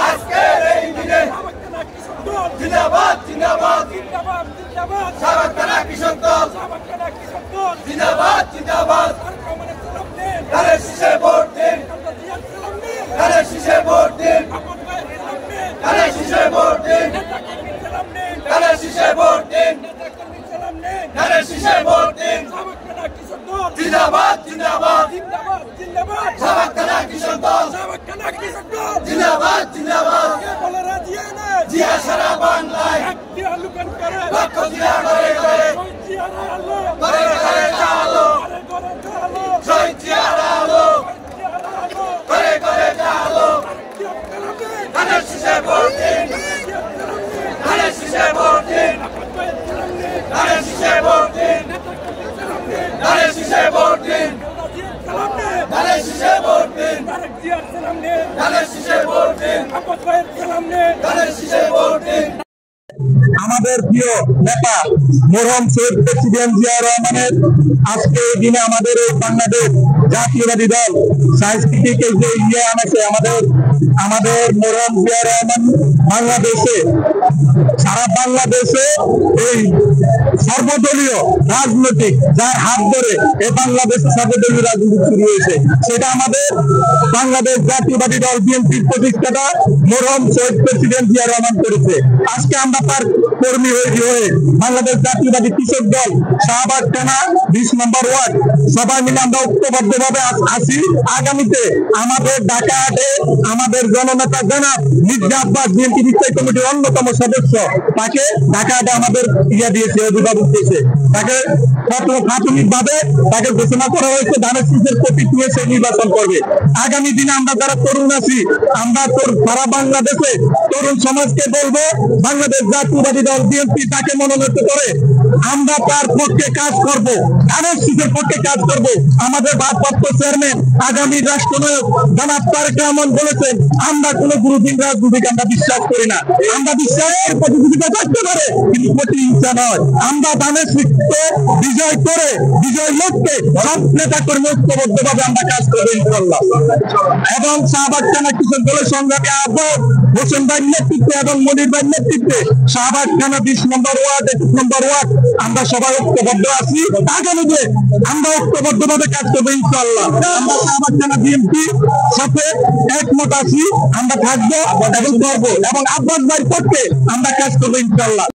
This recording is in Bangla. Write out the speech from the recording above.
আজকের এই দিনে জিন্দাবাদ জিন্দাবাদ সাবেক থানা কৃষক দল জিন্দাবাদ জিন্দাবাদ ধানের শীষে ভোট দিন ধানের শীষে ভোট দিন ধানের শীষে ভোট দিন ধানের শীষে ভোট দিন ধানের শীষে ভোট দিন জিন্দাবাদ জিন্দাবাদ সাবেক থানা কৃষক দল জিন্দাবাদ জিন্দাবাদ জিয়া সারা বাংলায় লক্ষ জিয়া করে করে করে করে চালো শহীদ জিয়ার আলো করে করে চালো ধানের শীষে ভোট দিন ধানের শীষে ভোট দিন ধানের শীষে ভোট দিন ধানের শীষে ভোট দিন ধানের শীষে ভোট দিন ধানের শীষে ভোট দিন ধানের শীষে ভোট দিন। আমাদের প্রিয় নেতা মরহুম শহীদ প্রেসিডেন্ট জিয়া রহমানের আজকে এই দিনে আমাদের এই বাংলাদেশ জাতীয়বাদী দল সাংস্কৃতিক যে আনেছে আমাদের মরহুম জিয়া রহমান বাংলাদেশে সারা বাংলাদেশে এই সর্বদলীয় রাজনৈতিক যার হাত ধরে এই বাংলাদেশে সর্বদলীয় রাজনীতি শুরু হয়েছে সেটা আমাদের বাংলাদেশ জাতীয়বাদী দল বিএনপির প্রতিষ্ঠাতা মরহুম শহীদ প্রেসিডেন্ট জিয়া রহমান করেছে। আজকে আমরা তার কর্মী হয়ে বাংলাদেশ জাতীয়বাদী কৃষক দল শাহবাগ থানা 20 নম্বর ওয়ার্ড সবাই মিলে আমরা ঐক্যবদ্ধভাবে আসি। আগামীতে আমাদের ঢাকা হাটে আমাদের জননেতা জনাব মির্জা আব্বাস বিএনপি নির্বাহী কমিটির অন্যতম সদস্য তাকে ঢাকা হাটে আমাদের দিয়েছে অভিভাবক দিয়েছে তাকে প্রাথমিকভাবে তাকে ঘোষণা করা হয়েছে ধানের শীষের প্রতীক নিয়ে সে নির্বাচন করবে। আগামী দিনে আমরা যারা তরুণ আছি আমরা সারা বাংলাদেশে তরুণ সমাজকে বলবো বাংলাদেশ জাতীয়বাদী দল বিএনপি তাকে মনোনীত করে আমরা তার পক্ষে কাজ করব ধানের শীষের পক্ষে কাজ করব। আমাদের ভারপ্রাপ্ত চেয়ারম্যান আগামী রাষ্ট্রনায়ক জনাব তারেক রহমান বলেছেন আমরা কোনো গুরুদিন রাজনীতিকে আমরা বিশ্বাস করি না, আমরা বিশ্বাসের প্রতিযোগিতা করতে পারে কিন্তু প্রতিহিংসা নয়। আমরা ধানের শীষকে বিজয় করে বিজয় লক্ষ্যে সব নেতা কর্মী ঐক্যবদ্ধভাবে আমরা কাজ করবো ইনশাআল্লাহ। এবং শাহবাগ থানা কৃষক দলের সংগ্রামী আহ্বায়ক হোসেন ভাইয়ের নেতৃত্বে এবং মনির ভাইয়ের নেতৃত্বে শাহবাগ থানা 20 নম্বর ওয়ার্ড 21 নম্বর ওয়ার্ড আমরা সবাই ঐক্যবদ্ধ আছি। আগামীতে আমরা ঐক্যবদ্ধভাবে কাজ করবো ইনশাআল্লাহ। আমরা শাহবাগ থানা বিএনপি সাথে একমত আছি, আমরা থাকবো এবং করবো এবং আব্বাস ভাইয়ের পক্ষে আমরা কাজ করবো ইনশাআল্লাহ।